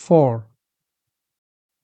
4,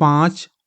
5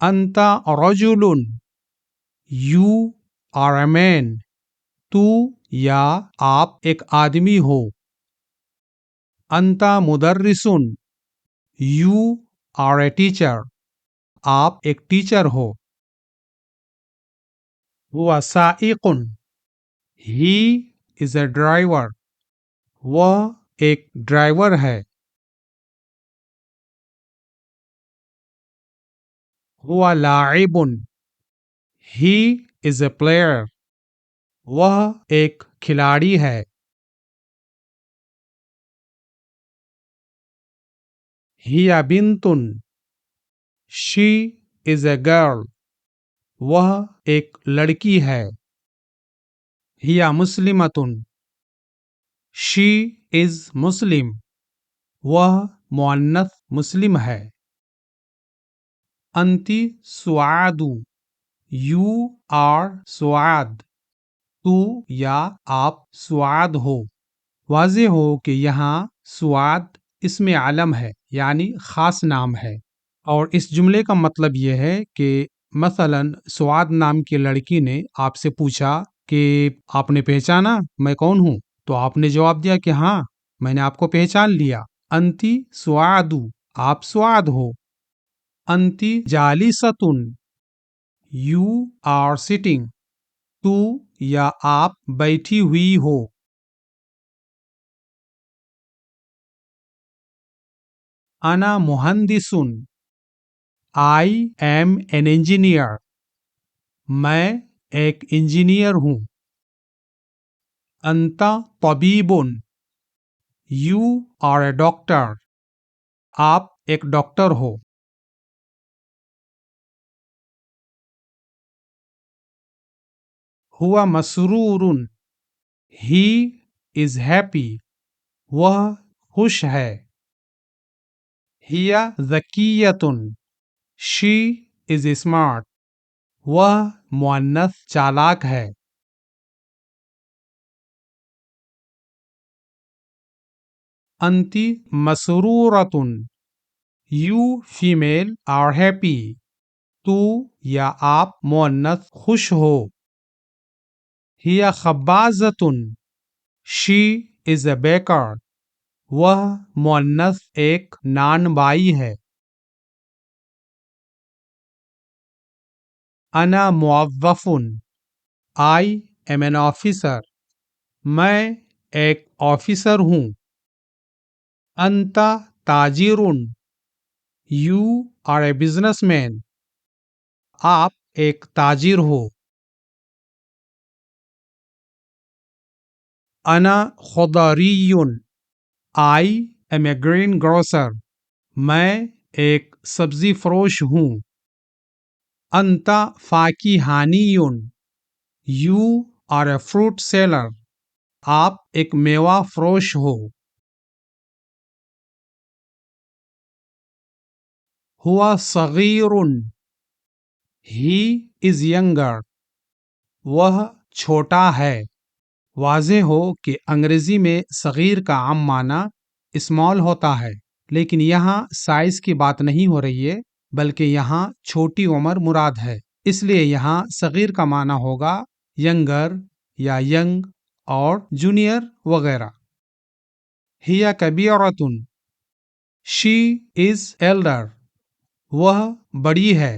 انتا رجل you are a man تو یا آپ ایک آدمی ہو انتا مدرس you are a teacher آپ ایک ٹیچر ہو ہوا سائق he is a driver وہ ایک ڈرائیور ہے ہوا لاعب he is a player وہ ایک کھلاڑی ہے ہیا بنت she is a girl وہ ایک لڑکی ہے ہیا مسلمۃ she is مسلم وہ مؤنث مسلم ہے انتی سعاد you are سعاد تو یا آپ سعاد ہو واضح ہو کہ یہاں سعاد اسم علم ہے یعنی خاص نام ہے اور اس جملے کا مطلب یہ ہے کہ مثلا سعاد نام کی لڑکی نے آپ سے پوچھا کہ آپ نے پہچانا میں کون ہوں تو آپ نے جواب دیا کہ ہاں میں نے آپ کو پہچان لیا انتی سعاد آپ سعاد ہو انتی جالست یو آر سٹنگ تو یا آپ بیٹھی ہوئی ہو انا مہندس I am an engineer میں ایک انجینئر ہوں انتا طبیب you are a doctor آپ ایک ڈاکٹر ہو ہوا مسرور he is happy وہ خوش ہے ہیا ذکیۃ she is smart وہ مؤنث چالاک ہے انتی مسرورۃ you female are happy تو یا آپ مؤنث خوش ہو ہیا خبازۃ she is a baker وہ مؤنث ایک نان بائی ہے انا موظف I am an officer میں ایک آفیسر ہوں انتا تاجر you are a businessman آپ ایک تاجر ہو انا Khizri I am a green grocer میں ایک سبزی فروش ہوں انتا فاکہانی you are a fruit seller آپ ایک میوہ فروش ہو ہوا صغیر he is younger وہ چھوٹا ہے واضح ہو کہ انگریزی میں صغیر کا عام معنی اسمال ہوتا ہے لیکن یہاں سائز کی بات نہیں ہو رہی ہے بلکہ یہاں چھوٹی عمر مراد ہے اس لیے یہاں صغیر کا معنی ہوگا ینگر یا ینگ اور جونیئر وغیرہ ہیا کبیرۃ she is elder وہ بڑی ہے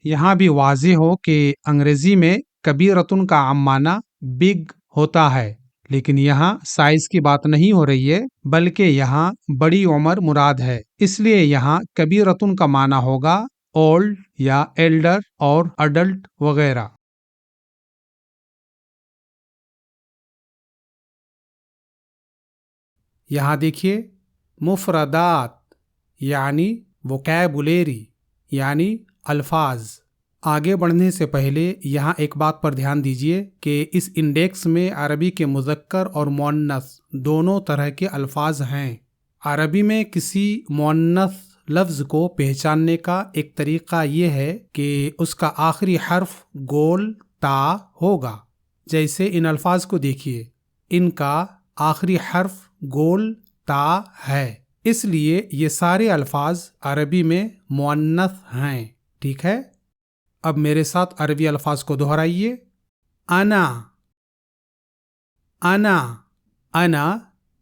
یہاں بھی واضح ہو کہ انگریزی میں کبیرۃن کا عام معنی بگ ہوتا ہے لیکن یہاں سائز کی بات نہیں ہو رہی ہے بلکہ یہاں بڑی عمر مراد ہے اس لیے یہاں کبیرۃن کا معنی ہوگا اولڈ یا ایلڈر اور اڈلٹ وغیرہ یہاں دیکھیے مفردات یعنی ووکیبولیری یعنی الفاظ آگے بڑھنے سے پہلے یہاں ایک بات پر دھیان دیجیے کہ اس انڈیکس میں عربی کے مذکر اور مؤنث دونوں طرح کے الفاظ ہیں عربی میں کسی مؤنث لفظ کو پہچاننے کا ایک طریقہ یہ ہے کہ اس کا آخری حرف گول تا ہوگا جیسے ان الفاظ کو دیکھیے ان کا آخری حرف گول تا ہے اس لیے یہ سارے الفاظ عربی میں مؤنث ہیں ٹھیک ہے، اب میرے ساتھ عربی الفاظ کو دہرائیے. انا، انا، انا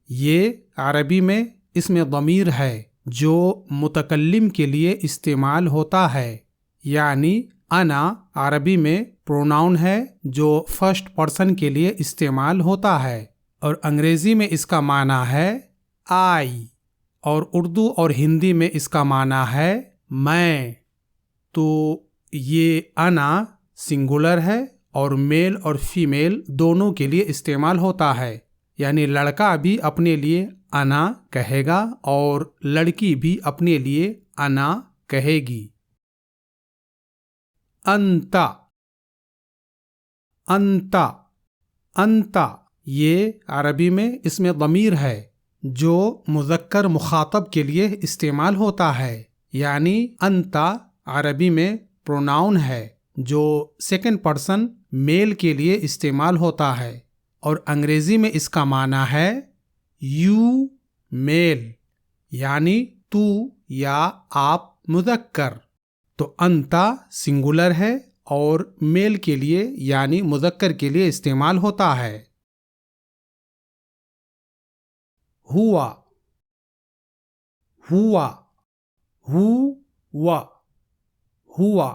یہ عربی میں اسم ضمیر ہے جو متکلم کے لیے استعمال ہوتا ہے. یعنی انا عربی میں پروناؤن ہے جو فرسٹ پرسن کے لیے استعمال ہوتا ہے، اور انگریزی میں اس کا معنی ہے آئی، اور اردو اور ہندی میں اس کا معنی ہے میں. تو یہ انا سنگولر ہے اور میل اور فیمیل دونوں کے لیے استعمال ہوتا ہے. یعنی لڑکا بھی اپنے لیے انا کہے گا اور لڑکی بھی اپنے لیے انا کہے گی. انتا، انتا، انتا یہ عربی میں اسم ضمیر ہے جو مذکر مخاطب کے لیے استعمال ہوتا ہے. یعنی انتا عربی میں پروناؤن ہے جو سیکنڈ پرسن میل کے لیے استعمال ہوتا ہے، اور انگریزی میں اس کا معنی ہے یو میل، یعنی تو یا آپ مذکر. تو انتا سنگولر ہے اور میل کے لیے یعنی مذکر کے لیے استعمال ہوتا ہے. ہوا، ہوا، ہوا، ہوا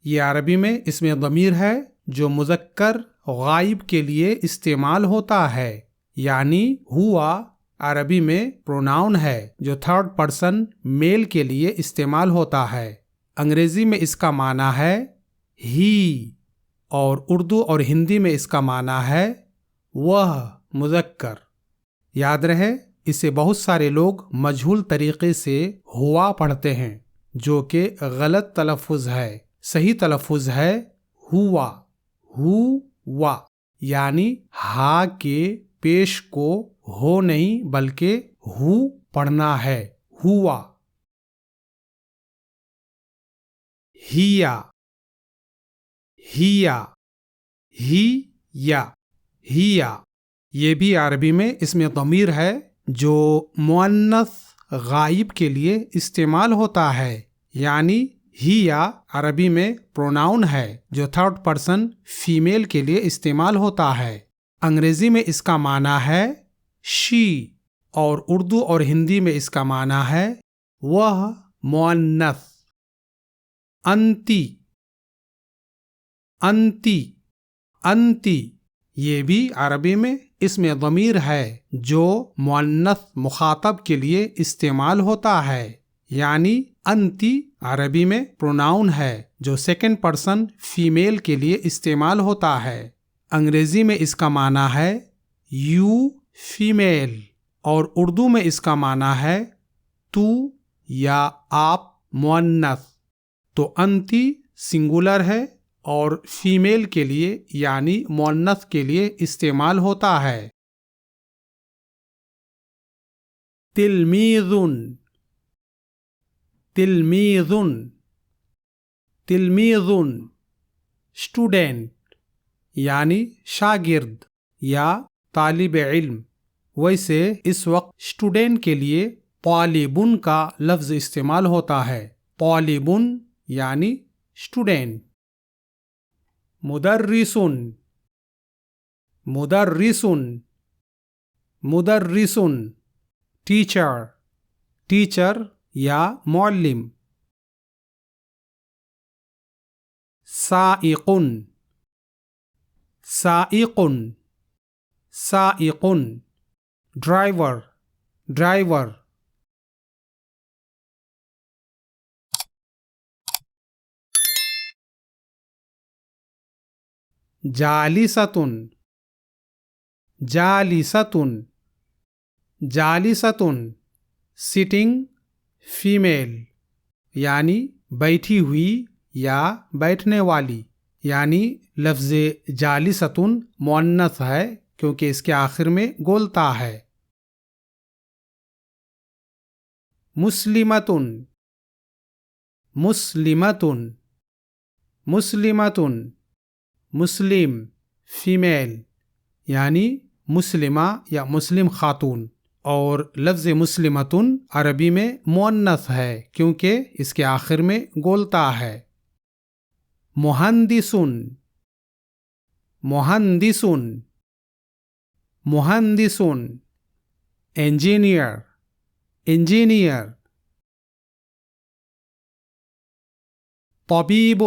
یہ عربی میں اسم ضمیر ہے جو مذکر غائب کے لیے استعمال ہوتا ہے. یعنی ہوا عربی میں پروناؤن ہے جو تھرڈ پرسن میل کے لیے استعمال ہوتا ہے. انگریزی میں اس کا معنی ہے ہی، اور اردو اور ہندی میں اس کا معنی ہے وہ مذکر. یاد رہے اسے بہت سارے لوگ مجہول طریقے سے ہوا پڑھتے ہیں جو کہ غلط تلفظ ہے. صحیح تلفظ ہے ہوا، ہوا، یعنی ہا کے پیش کو ہو نہیں بلکہ ہو پڑھنا ہے. ہوا. ہیا، ہیا، ہیا، ہیا یہ بھی عربی میں اسم ضمیر ہے جو مؤنث غائب کے لیے استعمال ہوتا ہے. یعنی ہیا عربی میں پروناؤن ہے جو تھرڈ پرسن فیمیل کے لیے استعمال ہوتا ہے. انگریزی میں اس کا معنی ہے شی، اور اردو اور ہندی میں اس کا معنی ہے وہ مؤنث. انتی، انتی، انتی یہ بھی عربی میں اسم ضمیر ہے جو مؤنث مخاطب کے لیے استعمال ہوتا ہے. یعنی انتی عربی میں پروناؤن ہے جو سیکنڈ پرسن فیمیل کے لیے استعمال ہوتا ہے. انگریزی میں اس کا معنی ہے یو فیمیل، اور اردو میں اس کا معنی ہے تو یا آپ مؤنث. تو انتی سنگولر ہے اور فیمیل کے لیے یعنی مؤنث کے لیے استعمال ہوتا ہے. تلمیذ، تلمیذ، تلمیذ اسٹوڈنٹ یعنی شاگرد یا طالب علم. ویسے اس وقت اسٹوڈنٹ کے لیے طالبن کا لفظ استعمال ہوتا ہے. طالبن یعنی اسٹوڈنٹ. مدرس، مدرس، مدرس ٹیچر، ٹیچر یا معلم. سائق، سائق، سائق ڈرائیور، ڈرائیور. جالستن، جالستن، جالستن سٹنگ فیمیل یعنی بیٹھی ہوئی یا بیٹھنے والی. یعنی لفظ جالستن مؤنث ہے کیونکہ اس کے آخر میں گولتا ہے. مسلمتن، مسلمتن، مسلمتن مسلم فیمیل یعنی مسلمہ یا مسلم خاتون. اور لفظ مسلمتن عربی میں مؤنث ہے کیونکہ اس کے آخر میں گولتا ہے۔ مہندسن، مہندسن، مہندسن، انجینئر، انجینئر۔ طبیب،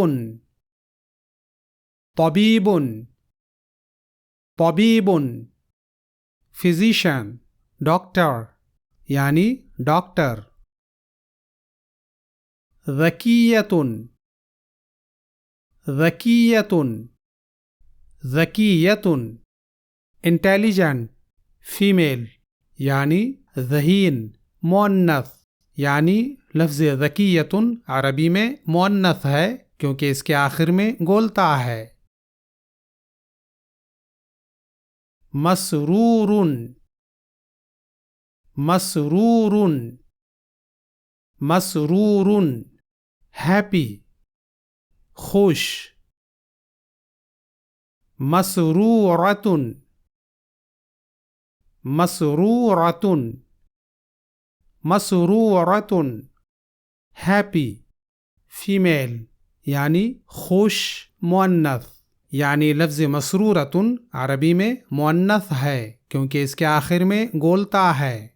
طبیب، طبیب، فزیشین، ڈاکٹر یعنی ڈاکٹر۔ ذکیۃ، ذکیۃ، ذکیۃ، انٹیلیجنٹ، فیمیل یعنی ذہین، مؤنث یعنی لفظ ذکیۃ عربی میں مؤنث ہے کیونکہ اس کے آخر میں گولتا ہے۔ مسرور، مسرور، مسرور، ہیپی، خوش۔ مسرورۃ، مسرورۃ، مسرورۃ، ہیپی، فیمیل یعنی خوش، مؤنث یعنی لفظ مسرورۃ عربی میں مؤنث ہے کیونکہ اس کے آخر میں گولتا ہے۔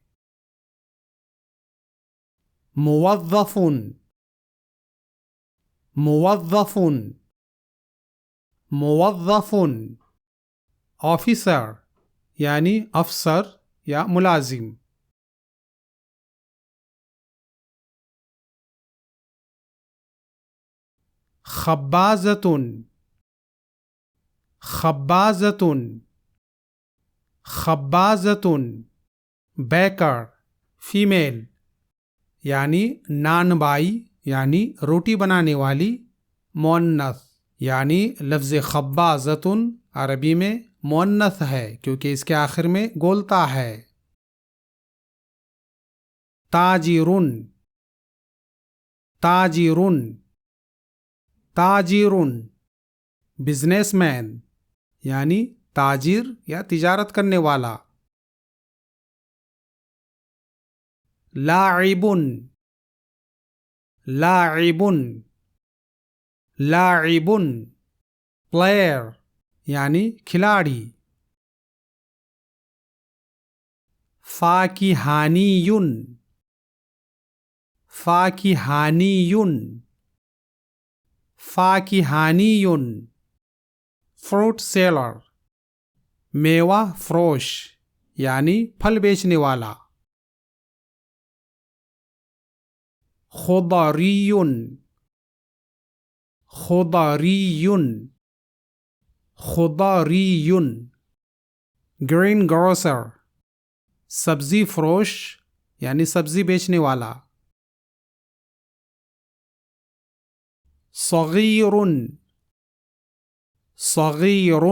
موظف، موظف، موظف، آفیسر یعنی افسر یا ملازم۔ خبازۃ، خبازۃ، خبازۃ، بیکر، فیمیل یعنی نان بائی یعنی روٹی بنانے والی، مؤنث یعنی لفظ خبازۃ عربی میں مؤنث ہے کیونکہ اس کے آخر میں گولتا ہے۔ تاجر، تاجر، تاجر، بزنس مین یعنی تاجر یا تجارت کرنے والا۔ لاعب، لاعب، لاعب، پلیئر یعنی کھلاڑی۔ فاکہانی، فاکہانی، فاکہانی، فروٹ سیلر، میوہ فروش یعنی پھل بیچنے والا۔ خضری، خضری، خضری، گرین گروسر، سبزی فروش یعنی سبزی بیچنے والا۔ صغیر، صغیر،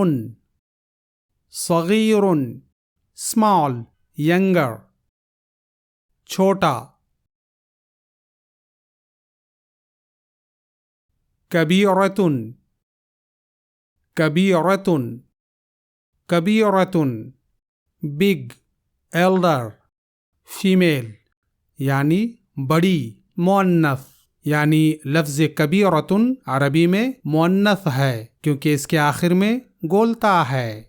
صغیر، اسمال ینگر، چھوٹا۔ کبیرۃ، کبیرۃ، کبیرۃ، بگ، ایلڈر، فیمیل یعنی بڑی، مؤنث یعنی لفظ کبیرۃ عربی میں مؤنث ہے کیونکہ اس کے آخر میں گولتا ہے۔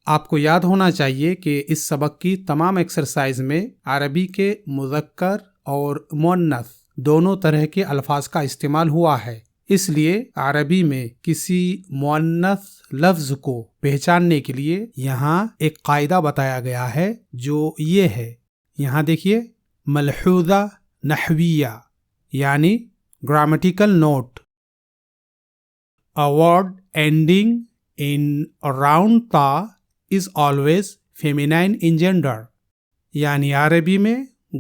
آپ کو یاد ہونا چاہیے کہ اس سبق کی تمام ایکسرسائز میں عربی کے مذکر اور مؤنث دونوں طرح کے الفاظ کا استعمال ہوا ہے، اس لیے عربی میں کسی مؤنث لفظ کو پہچاننے کے لیے یہاں ایک قاعدہ بتایا گیا ہے جو یہ ہے، یہاں دیکھیے، ملحوظہ نحویہ یعنی grammatical note, A word ending in round ta is always feminine in gender، یعنی عربی میں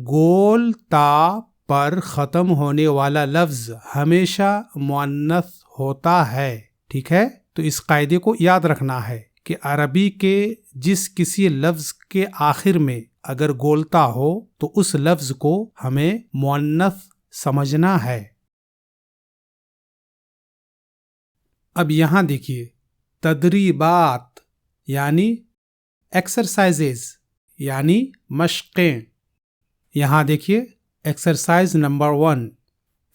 گول تا پر ختم ہونے والا لفظ ہمیشہ مؤنث ہوتا ہے، ٹھیک ہے؟ تو اس قاعدے کو یاد رکھنا ہے کہ عربی کے جس کسی لفظ کے آخر میں اگر گولتا ہو تو اس لفظ کو ہمیں مؤنث سمجھنا ہے۔ اب یہاں دیکھیے، تدریبات یعنی ایکسرسائزز یعنی مشقیں. یہاں دیکھیے exercise number 1.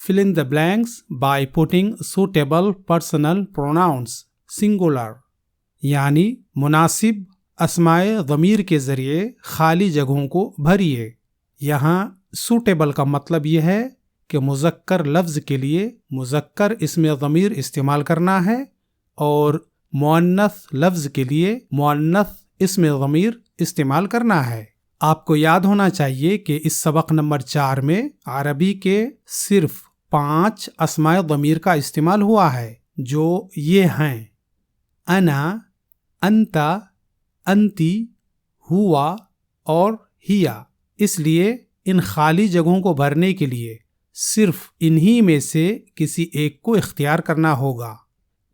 fill in the blanks by putting suitable personal pronouns singular یعنی مناسب اسمائے ضمیر کے ذریعے خالی جگہوں کو بھریے. یہاں suitable کا مطلب یہ ہے کہ مذکر لفظ کے لیے مذکر اسم ضمیر استعمال کرنا ہے اور مؤنث لفظ کے لیے مؤنث اسم ضمیر استعمال کرنا ہے. آپ کو یاد ہونا چاہیے کہ اس سبق نمبر 4 میں عربی کے صرف 5 اسماء ضمیر کا استعمال ہوا ہے جو یہ ہیں: انا، انتا، انتی، ہوا اور ہیا. اس لیے ان خالی جگہوں کو بھرنے کے لیے صرف انہی میں سے کسی ایک کو اختیار کرنا ہوگا.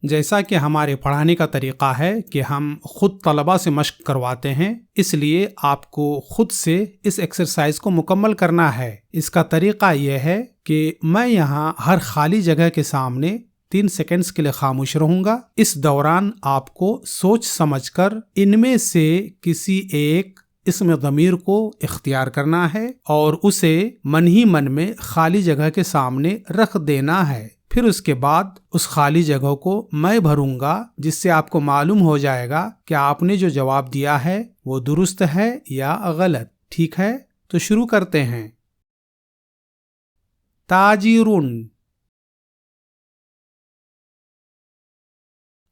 جیسا کہ ہمارے پڑھانے کا طریقہ ہے کہ ہم خود طلباء سے مشق کرواتے ہیں، اس لیے آپ کو خود سے اس ایکسرسائز کو مکمل کرنا ہے. اس کا طریقہ یہ ہے کہ میں یہاں ہر خالی جگہ کے سامنے 3 سیکنڈز کے لیے خاموش رہوں گا. اس دوران آپ کو سوچ سمجھ کر ان میں سے کسی ایک اسم ضمیر کو اختیار کرنا ہے اور اسے من ہی من میں خالی جگہ کے سامنے رکھ دینا ہے. پھر اس کے بعد اس خالی جگہ کو میں بھروں گا، جس سے آپ کو معلوم ہو جائے گا کہ آپ نے جو جواب دیا ہے وہ درست ہے یا غلط. ٹھیک ہے، تو شروع کرتے ہیں. تاجرون،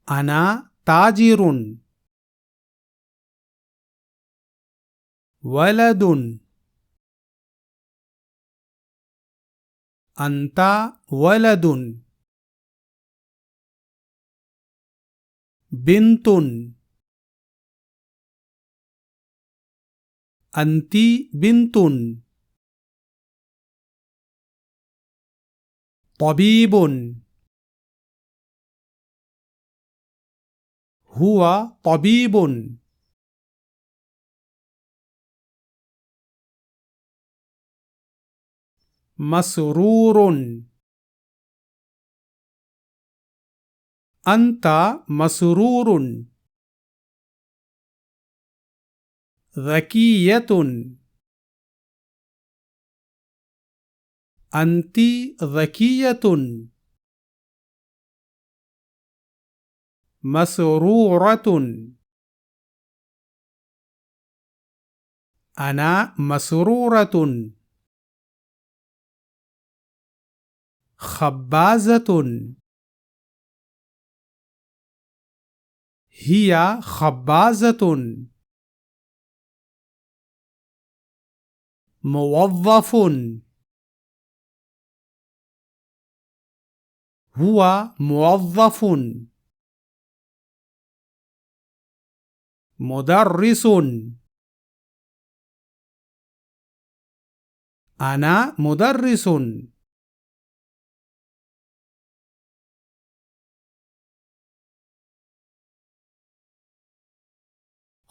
انا تاجرون. ولد، انت ولد. بنت، انتی بنت. طبيب، هو طبيب. مسرور، أنت مسرور. ذكية، أنت ذكية. مسرورة، أنا مسرورة. خبازة، هي خبازة. موظف، هو موظف. مدرس، أنا مدرس.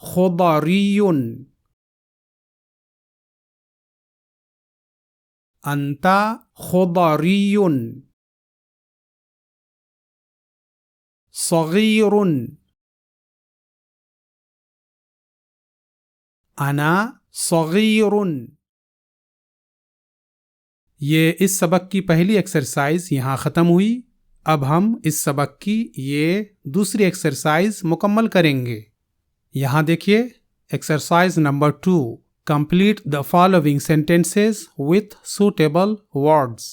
خضري، أنت خضري. صغير، أنا صغير. یہ اس سبق کی پہلی ایکسرسائز یہاں ختم ہوئی. اب ہم اس سبق کی یہ دوسری ایکسرسائز مکمل کریں گے. یہاں دیکھیے exercise number 2. Complete the following sentences with suitable words.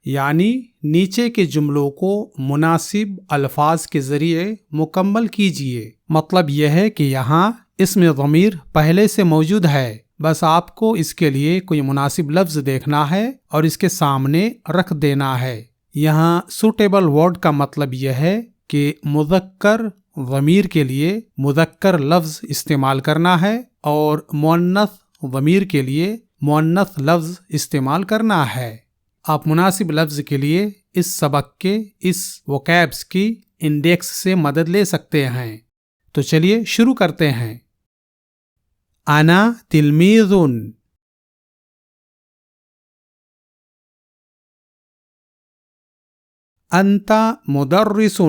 یعنی نیچے کے جملوں کو مناسب الفاظ کے ذریعے مکمل کیجیے. مطلب یہ ہے کہ یہاں اسم ضمیر پہلے سے موجود ہے، بس آپ کو اس کے لیے کوئی مناسب لفظ دیکھنا ہے اور اس کے سامنے رکھ دینا ہے. یہاں suitable word کا مطلب یہ ہے کہ مذکر ضمیر کے لیے مذکر لفظ استعمال کرنا ہے اور مؤنث ضمیر کے لیے مؤنث لفظ استعمال کرنا ہے. آپ مناسب لفظ کے لیے اس سبق کے اس وکیبس کی انڈیکس سے مدد لے سکتے ہیں. تو چلیے شروع کرتے ہیں. انا تلمیذ، انت مدرس.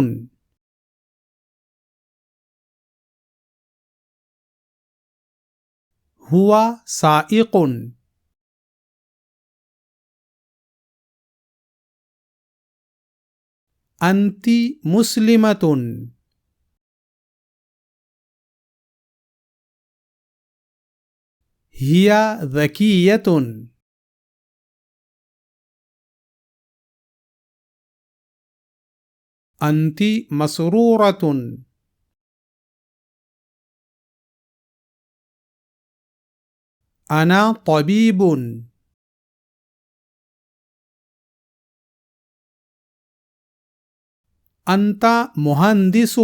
هو سائق. أنت مسلمة. هي ذكية. أنت مسرورة. أنا طبيب. أنت مهندس.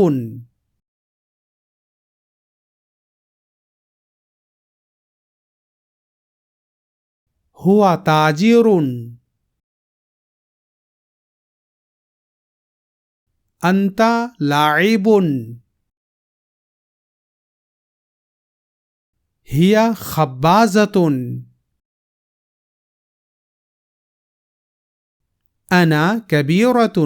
هو تاجر. أنت لاعب. هي خبازة. أنا كبيرة.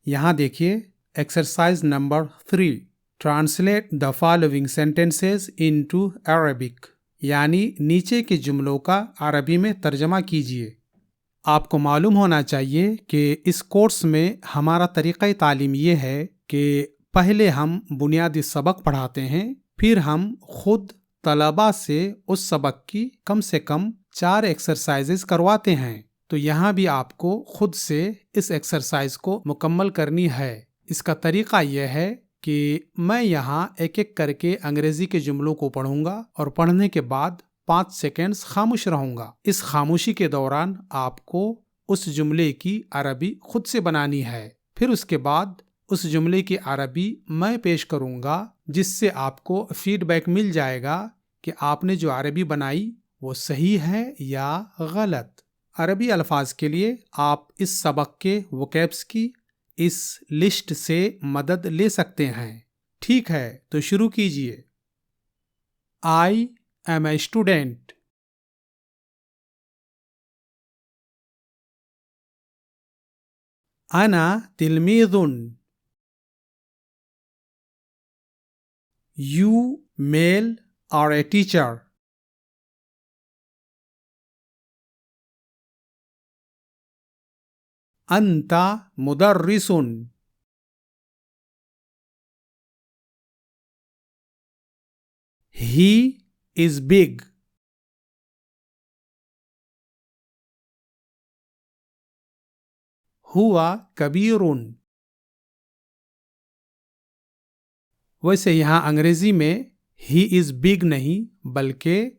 یہاں دیکھیے exercise number 3. Translate the following sentences into Arabic, یعنی نیچے کے جملوں کا عربی میں ترجمہ کیجیے. آپ کو معلوم ہونا چاہیے کہ اس کورس میں ہمارا طریقہ تعلیم یہ ہے کہ پہلے ہم بنیادی سبق پڑھاتے ہیں، پھر ہم خود طلباء سے اس سبق کی کم سے کم 4 ایکسرسائزز کرواتے ہیں. تو یہاں بھی آپ کو خود سے اس ایکسرسائز کو مکمل کرنی ہے. اس کا طریقہ یہ ہے کہ میں یہاں ایک ایک کر کے انگریزی کے جملوں کو پڑھوں گا اور پڑھنے کے بعد 5 سیکنڈز خاموش رہوں گا. اس خاموشی کے دوران آپ کو اس جملے کی عربی خود سے بنانی ہے. پھر اس کے بعد اس جملے کی عربی میں پیش کروں گا، جس سے آپ کو فیڈ بیک مل جائے گا کہ آپ نے جو عربی بنائی وہ صحیح ہے یا غلط. عربی الفاظ کے لیے آپ اس سبق کے وکیبس کی اس لسٹ سے مدد لے سکتے ہیں. ٹھیک ہے، تو شروع کیجئے. I am a student. أنا تلميذ. You male are a teacher. أنت مدرس. He is big. هو كبير. ویسے یہاں انگریزی میں he is big نہیں بلکہ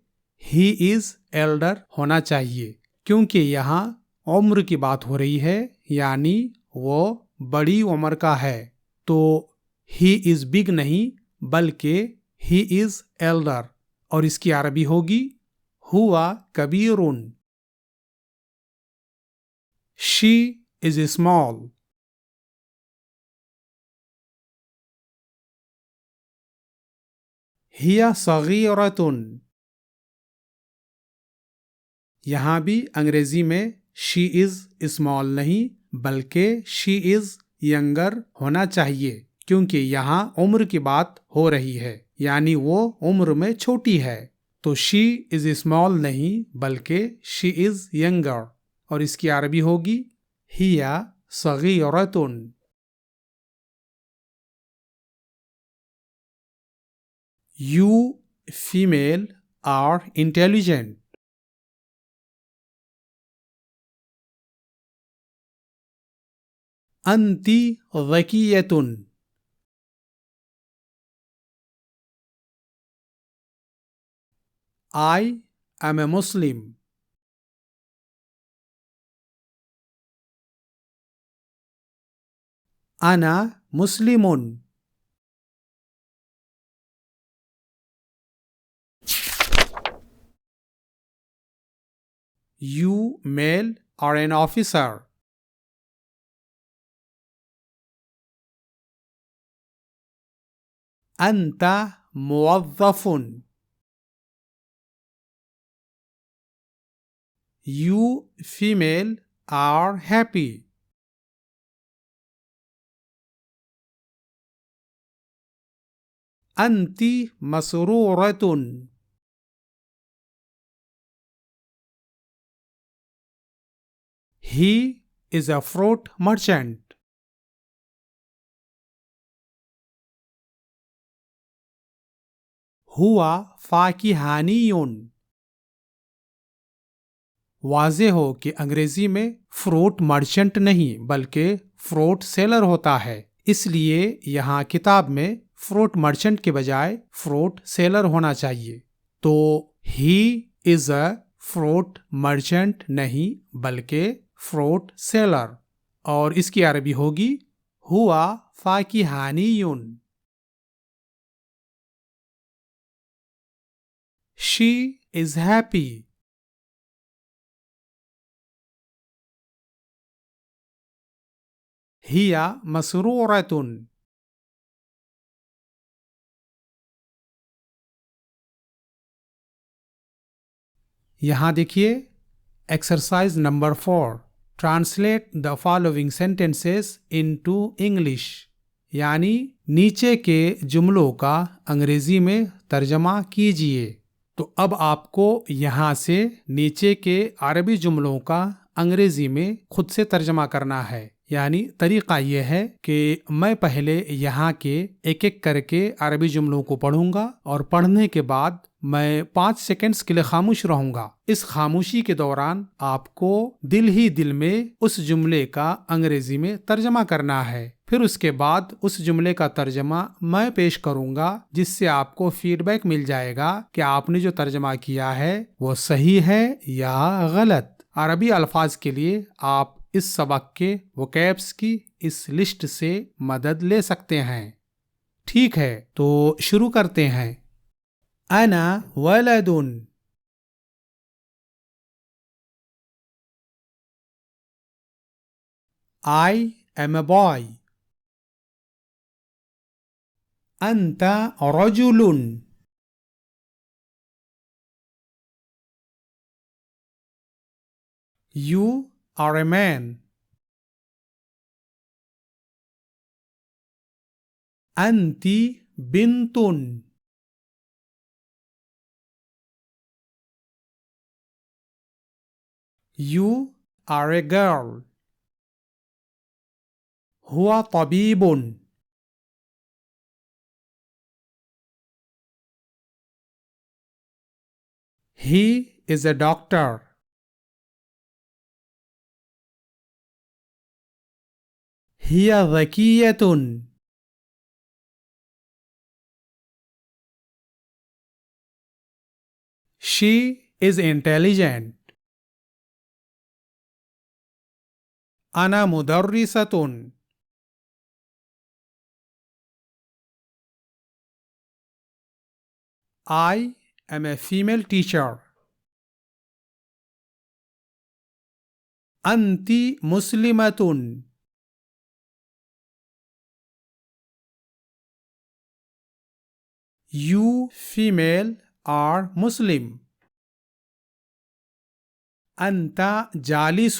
he is elder ہونا چاہیے، کیونکہ یہاں عمر کی بات ہو رہی ہے، یعنی وہ بڑی عمر کا ہے. تو he is big نہیں بلکہ he is elder، اور اس کی عربی ہوگی ہوا کبیر. She is small. هي صغيرة. یہاں بھی انگریزی میں she is small نہیں بلکہ she is younger ہونا چاہیے، کیونکہ یہاں عمر کی بات ہو رہی ہے، یعنی وہ عمر میں چھوٹی ہے. تو she is small نہیں بلکہ she is younger، اور اس کی عربی ہوگی هي صغيرة. You female are intelligent. أنت ذكية. I am a Muslim. أنا مسلم. You male are an officer. أنت موظف. You female are happy. انتی مسرورتن. He is a fruit merchant. ہوا فاکہانیون. واضح ہو کہ انگریزی میں فروٹ مرچنٹ نہیں بلکہ فروٹ سیلر ہوتا ہے، اس لیے یہاں کتاب میں فروٹ مرچنٹ کے بجائے فروٹ سیلر ہونا چاہیے. تو ہی از اے فروٹ مرچنٹ نہیں بلکہ فروٹ سیلر، اور اس کی عربی ہوگی ہوا فاکہانیون. She is happy. ہی مسرورتن. یہاں دیکھیے exercise number 4. Translate the following sentences into English. یعنی نیچے کے جملوں کا انگریزی میں ترجمہ کیجیے. تو اب آپ کو یہاں سے نیچے کے عربی جملوں کا انگریزی میں خود سے ترجمہ کرنا ہے. یعنی طریقہ یہ ہے کہ میں پہلے یہاں کے ایک ایک کر کے عربی جملوں کو پڑھوں گا اور پڑھنے کے بعد میں 5 سیکنڈز کے لیے خاموش رہوں گا. اس خاموشی کے دوران آپ کو دل ہی دل میں اس جملے کا انگریزی میں ترجمہ کرنا ہے. پھر اس کے بعد اس جملے کا ترجمہ میں پیش کروں گا، جس سے آپ کو فیڈ بیک مل جائے گا کہ آپ نے جو ترجمہ کیا ہے وہ صحیح ہے یا غلط. عربی الفاظ کے لیے آپ اس سبق کے وکیبس کی اس لسٹ سے مدد لے سکتے ہیں. ٹھیک ہے، تو شروع کرتے ہیں. انا ولد. I am a boy. انت رجل. You are a man. أنت بنت. You are a girl. هو طبيب. He is a doctor. He ذكية. She is intelligent. أنا مدرسة. I am a female teacher. أنت مسلمة. You female are Muslim. أنت جالس.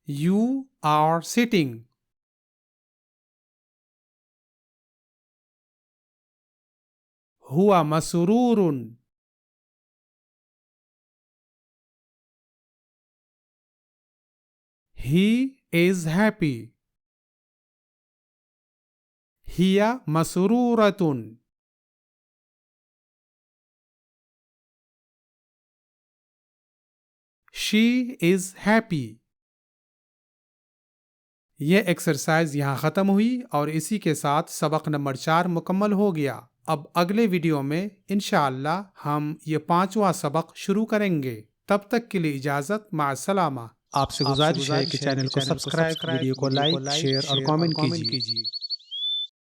You are sitting. هو مسرور. He is happy. هي مسرورة. She is happy. یہ ایکسرسائز یہاں ختم ہوئی اور اسی کے ساتھ سبق نمبر 4 مکمل ہو گیا. اب اگلے ویڈیو میں انشاءاللہ ہم یہ 5واں سبق شروع کریں گے. تب تک کے لیے اجازت، مع السلامہ. آپ سے گزارش ہے کہ چینل کو سبسکرائب، ویڈیو کو لائک، شیئر اور کامنٹ کیجیے.